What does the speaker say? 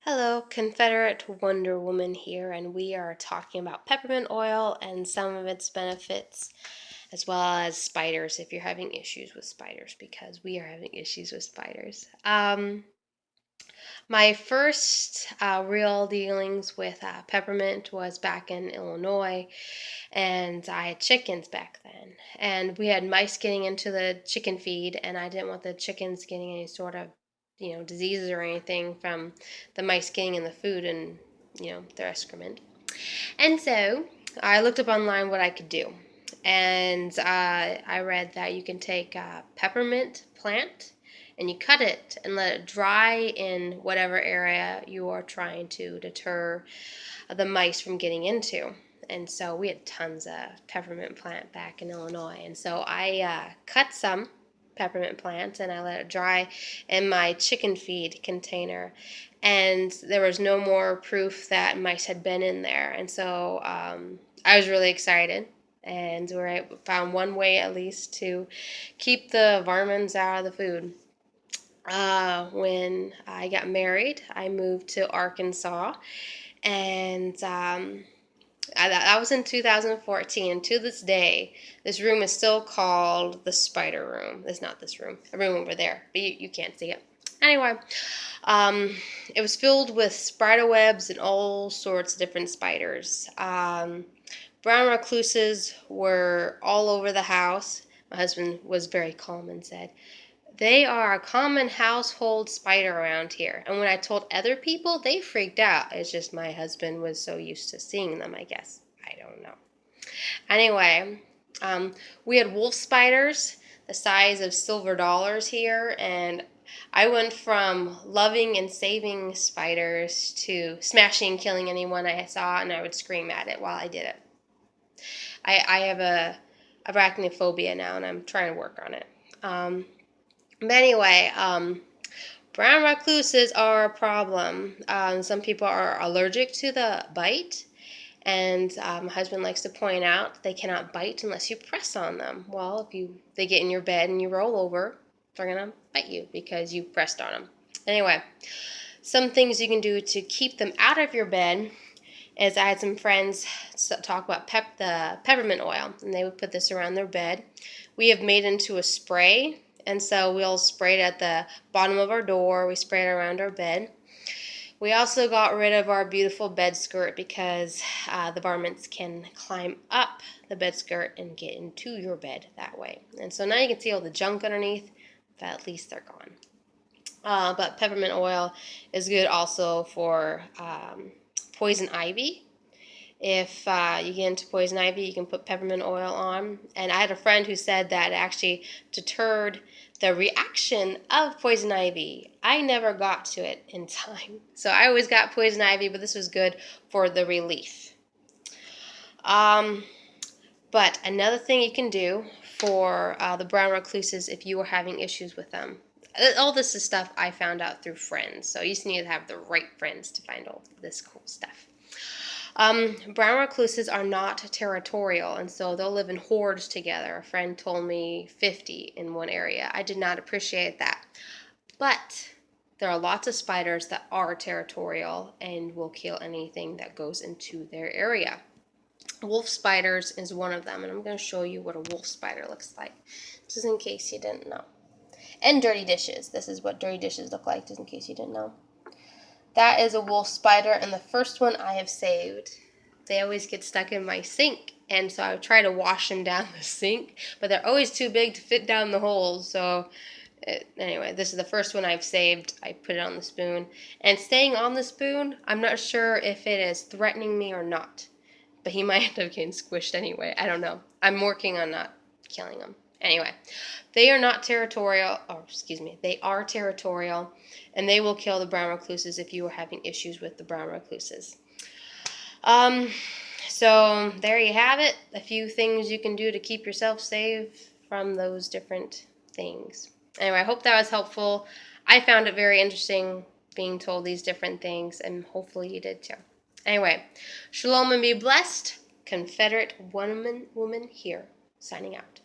Hello, Confederate Wonder Woman here, and we are talking about peppermint oil and some of its benefits, as well as spiders if you're having issues with spiders, because we are having issues with spiders. My first real dealings with peppermint was back in Illinois, and I had chickens back then. And we had mice getting into the chicken feed, and I didn't want the chickens getting any sort of diseases or anything from the mice getting in the food and their excrement. And so I looked up online what I could do, and I read that you can take a peppermint plant and you cut it and let it dry in whatever area you are trying to deter the mice from getting into. And so we had tons of peppermint plant back in Illinois, and so I cut some peppermint plants and I let it dry in my chicken feed container, and there was no more proof that mice had been in there. And so I was really excited, and we found one way at least to keep the varmints out of the food. When I got married, I moved to Arkansas, and that was in 2014. And to this day, this room is still called the spider room. It's not this room, a room over there, but you can't see it. Anyway, it was filled with spider webs and all sorts of different spiders. Brown recluses were all over the house. My husband was very calm and said, "They are a common household spider around here." And when I told other people, they freaked out. It's just my husband was so used to seeing them, I guess. I don't know. Anyway, we had wolf spiders the size of silver dollars here, and I went from loving and saving spiders to smashing and killing anyone I saw, and I would scream at it while I did it. I have a arachnophobia now, and I'm trying to work on it. But anyway, brown recluses are a problem. Some people are allergic to the bite, and my husband likes to point out they cannot bite unless you press on them. Well, if they get in your bed and you roll over, they're gonna bite you because you pressed on them. Anyway, some things you can do to keep them out of your bed is I had some friends talk about the peppermint oil, and they would put this around their bed. We have made it into a spray, and so we'll spray it at the bottom of our door. We spray it around our bed. We also got rid of our beautiful bed skirt because the varmints can climb up the bed skirt and get into your bed that way. And so now you can see all the junk underneath, but at least they're gone. But peppermint oil is good also for poison ivy. If you get into poison ivy, you can put peppermint oil on. And I had a friend who said that it actually deterred the reaction of poison ivy. I never got to it in time. So I always got poison ivy, but this was good for the relief. But another thing you can do for the brown recluses if you are having issues with them. All this is stuff I found out through friends. So you just need to have the right friends to find all this cool stuff. Brown recluses are not territorial, and so they'll live in hordes together. A friend told me 50 in one area. I did not appreciate that. But there are lots of spiders that are territorial and will kill anything that goes into their area. Wolf spiders is one of them, and I'm going to show you what a wolf spider looks like, just in case you didn't know. And dirty dishes. This is what dirty dishes look like, just in case you didn't know. That is a wolf spider, and the first one I have saved. They always get stuck in my sink, and so I try to wash them down the sink, but they're always too big to fit down the holes. So anyway, this is the first one I've saved. I put it on the spoon, and staying on the spoon, I'm not sure if it is threatening me or not, but he might end up getting squished anyway. I don't know. I'm working on not killing him. Anyway, they are not territorial, they are territorial, and they will kill the brown recluses if you are having issues with the brown recluses. So there you have it, a few things you can do to keep yourself safe from those different things. Anyway, I hope that was helpful. I found it very interesting being told these different things, and hopefully you did too. Anyway, shalom and be blessed. Confederate woman here, signing out.